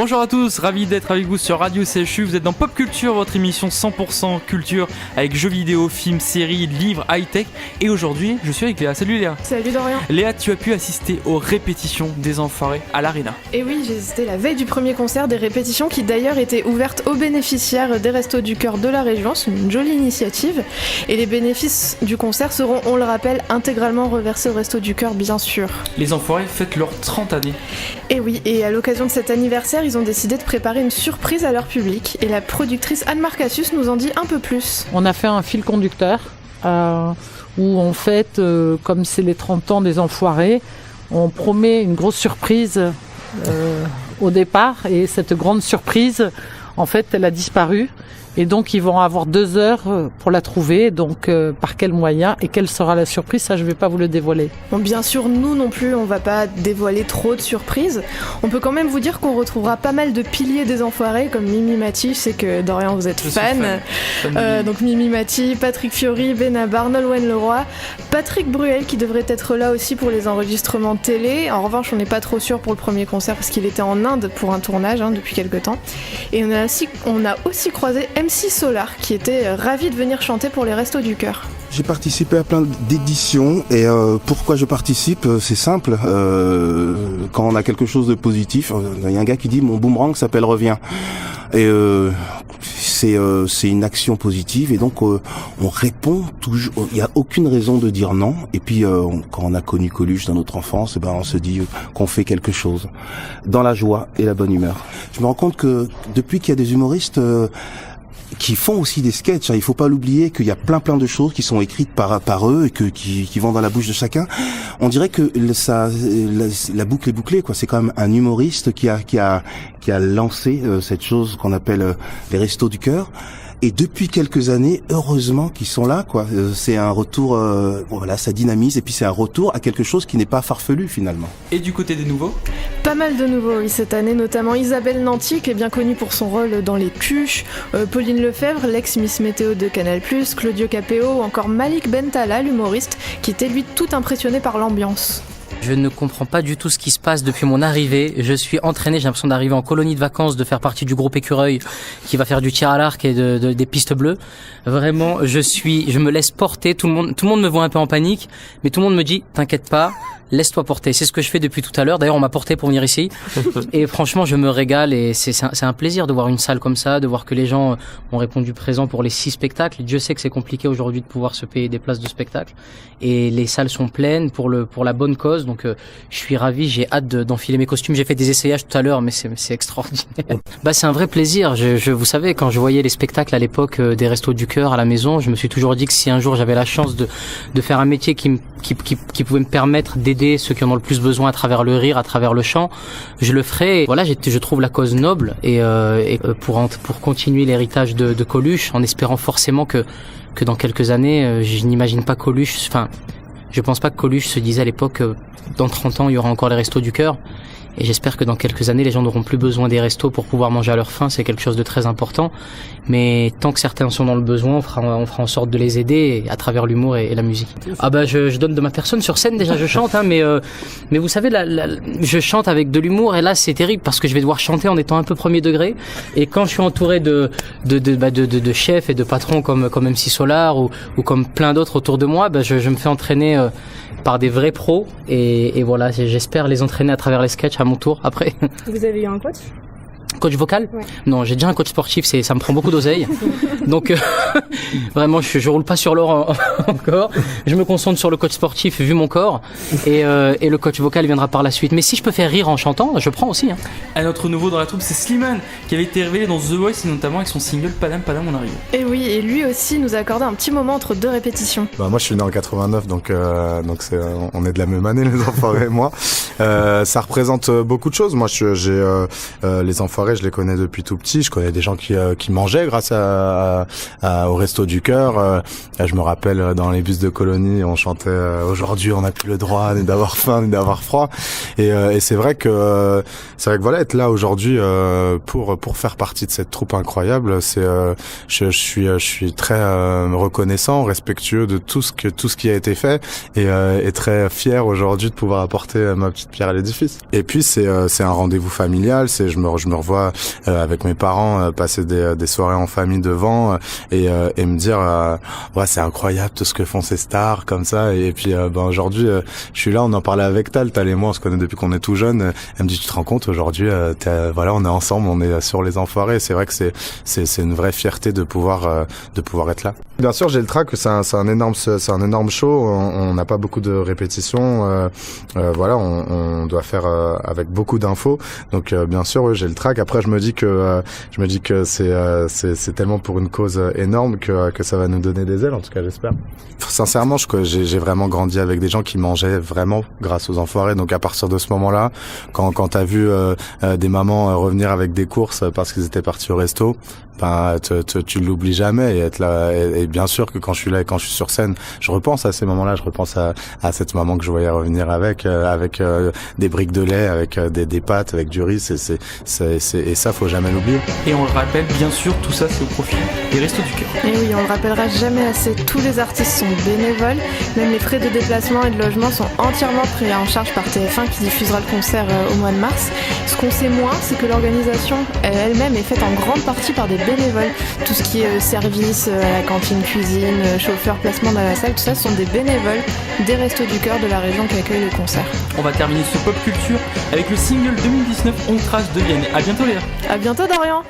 Bonjour à tous, ravi d'être avec vous sur Radio CHU. Vous êtes dans Pop Culture, votre émission 100% culture avec jeux vidéo, films, séries, livres, high-tech. Et aujourd'hui, je suis avec Léa. Salut Léa. Salut Dorian. Léa, tu as pu assister aux répétitions des Enfoirés à l'Arena. Et oui, j'ai assisté la veille du premier concert, des répétitions qui d'ailleurs étaient ouvertes aux bénéficiaires des Restos du Cœur de la région. C'est une jolie initiative. Et les bénéfices du concert seront, on le rappelle, intégralement reversés aux Restos du Cœur, bien sûr. Les Enfoirés fêtent leurs 30 années. Et oui, et à l'occasion de cet anniversaire, ils ont décidé de préparer une surprise à leur public. Et la productrice Anne-Marc Cassius nous en dit un peu plus. On a fait un fil conducteur où en fait, comme c'est les 30 ans des Enfoirés, on promet une grosse surprise au départ. Et cette grande surprise, en fait, elle a disparu. Et donc, ils vont avoir 2 heures pour la trouver. Donc, par quel moyen et quelle sera la surprise, ça, je ne vais pas vous le dévoiler. Bon, bien sûr, nous non plus, on va pas dévoiler trop de surprises. On peut quand même vous dire qu'on retrouvera pas mal de piliers des Enfoirés, comme Mimi Mati. Je sais que Dorian, vous êtes fan. Donc Mimi Mati, Patrick Fiori, Benabar, Nolwenn Leroy, Patrick Bruel qui devrait être là aussi pour les enregistrements télé. En revanche, on n'est pas trop sûr pour le premier concert parce qu'il était en Inde pour un tournage depuis quelques temps. Et on a aussi croisé MC Solar qui était ravi de venir chanter pour les Restos du Cœur. J'ai participé à plein d'éditions et pourquoi je participe, c'est simple. Quand on a quelque chose de positif, il y a un gars qui dit mon boomerang s'appelle revient. Et c'est une action positive et donc on répond toujours. Il n'y a aucune raison de dire non. Et puis quand on a connu Coluche dans notre enfance, on se dit qu'on fait quelque chose dans la joie et la bonne humeur. Je me rends compte que depuis qu'il y a des humoristes qui font aussi des sketchs, il faut pas l'oublier qu'il y a plein de choses qui sont écrites par eux et qui vont dans la bouche de chacun. On dirait que la boucle est bouclée, quoi. C'est quand même un humoriste qui a lancé cette chose qu'on appelle les Restos du Cœur. Et depuis quelques années, heureusement qu'ils sont là, quoi. C'est un retour, voilà, ça dynamise et puis c'est un retour à quelque chose qui n'est pas farfelu finalement. Et du côté des nouveaux ? Pas mal de nouveaux, oui, cette année, notamment Isabelle Nanty, qui est bien connue pour son rôle dans Les Tuches, Pauline Lefebvre, l'ex-Miss Météo de Canal+, Claudio Capéo, ou encore Malik Bentala, l'humoriste, qui était lui tout impressionné par l'ambiance. Je ne comprends pas du tout ce qui se passe depuis mon arrivée. Je suis entraîné, j'ai l'impression d'arriver en colonie de vacances, de faire partie du groupe Écureuil qui va faire du tir à l'arc et des pistes bleues. Vraiment, je me laisse porter. Tout le monde me voit un peu en panique, mais tout le monde me dit t'inquiète pas, laisse-toi porter. C'est ce que je fais depuis tout à l'heure. D'ailleurs, on m'a porté pour venir ici. Et franchement, je me régale et c'est un plaisir de voir une salle comme ça, de voir que les gens ont répondu présent pour les 6 spectacles. Dieu sait que c'est compliqué aujourd'hui de pouvoir se payer des places de spectacle. Et les salles sont pleines pour la bonne cause. Donc, je suis ravi. J'ai hâte d'enfiler mes costumes. J'ai fait des essayages tout à l'heure, mais c'est extraordinaire. C'est un vrai plaisir. Vous savez, quand je voyais les spectacles à l'époque des Restos du Cœur à la maison, je me suis toujours dit que si un jour j'avais la chance de faire un métier qui pouvait me permettre d'aider ceux qui en ont le plus besoin à travers le rire, à travers le chant, je le ferai. Voilà, je trouve la cause noble et pour continuer l'héritage de Coluche, en espérant forcément que dans quelques années, je n'imagine pas Coluche. Enfin, je pense pas que Coluche se disait à l'époque dans 30 ans il y aura encore les Restos du Cœur. Et j'espère que dans quelques années, les gens n'auront plus besoin des restos pour pouvoir manger à leur faim. C'est quelque chose de très important. Mais tant que certains sont dans le besoin, on fera en sorte de les aider à travers l'humour et la musique. Je donne de ma personne sur scène. Déjà, je chante, mais vous savez, je chante avec de l'humour. Et là, c'est terrible parce que je vais devoir chanter en étant un peu premier degré. Et quand je suis entouré de chefs et de patrons comme MC Solar ou comme plein d'autres autour de moi, je me fais entraîner par des vrais pros et voilà, j'espère les entraîner à travers les sketchs à mon tour après. Vous avez eu un coach ? Coach vocal ? Ouais. Non, j'ai déjà un coach sportif, ça me prend beaucoup d'oseille. Donc vraiment, je roule pas sur l'or encore. Je me concentre sur le coach sportif vu mon corps et le coach vocal viendra par la suite. Mais si je peux faire rire en chantant, je prends aussi. Un autre nouveau dans la troupe, c'est Slimane qui avait été révélé dans The Voice et notamment avec son single Padam Padam on arrive. Et oui, et lui aussi nous a accordé un petit moment entre 2 répétitions. Moi je suis né en 89 donc on est de la même année les Enfoirés et moi. Ça représente beaucoup de choses. Moi j'ai les Enfoirés enfoirés, je les connais depuis tout petit. Je connais des gens qui mangeaient grâce au Resto du Cœur. Je me rappelle dans les bus de colonie, on chantait aujourd'hui on n'a plus le droit ni d'avoir faim ni d'avoir froid. Et c'est vrai que voilà, être là aujourd'hui pour faire partie de cette troupe incroyable, c'est je suis très reconnaissant, respectueux de tout ce qui a été fait et très fier aujourd'hui de pouvoir apporter ma petite pierre à l'édifice. Et puis c'est un rendez-vous familial, je me revois avec mes parents passer des soirées en famille devant et me dire ouais, c'est incroyable tout ce que font ces stars comme ça. Et puis aujourd'hui je suis là, on en parlait avec Tal et moi, on se connaît depuis qu'on est tout jeune. Elle me dit, tu te rends compte aujourd'hui voilà, on est ensemble, on est sur les enfoirés. C'est vrai que c'est une vraie fierté de pouvoir être là. Bien sûr, j'ai le track, c'est un énorme show, on n'a pas beaucoup de répétitions, voilà, on doit faire avec beaucoup d'infos. Donc bien sûr, j'ai le track. Après je me dis que c'est tellement pour une cause énorme que ça va nous donner des ailes, en tout cas j'espère. Sincèrement, j'ai vraiment grandi avec des gens qui mangeaient vraiment grâce aux enfoirés. Donc à partir de ce moment-là, quand t'as vu des mamans revenir avec des courses parce qu'ils étaient partis au resto, tu l'oublies jamais et être là. Et bien sûr que quand je suis là et quand je suis sur scène, je repense à ces moments-là, je repense à cette maman que je voyais revenir avec des briques de lait, avec des pâtes, avec du riz. Et ça, faut jamais l'oublier. Et on le rappelle, bien sûr, tout ça c'est au profit des Restos du Cœur. Et oui, on le rappellera jamais assez, tous les artistes sont bénévoles, même les frais de déplacement et de logement sont entièrement pris en charge par TF1 qui diffusera le concert au mois de mars. Ce qu'on sait moins, c'est que l'organisation elle-même est faite en grande partie par des bénévoles. Tout ce qui est service à la cantine, cuisine, chauffeur, placement dans la salle, tout ça ce sont des bénévoles des Restos du Cœur de la région qui accueillent le concert. On va terminer ce pop culture avec le single 2019 On Trace de Vienne. À bientôt Léa. À bientôt Dorian.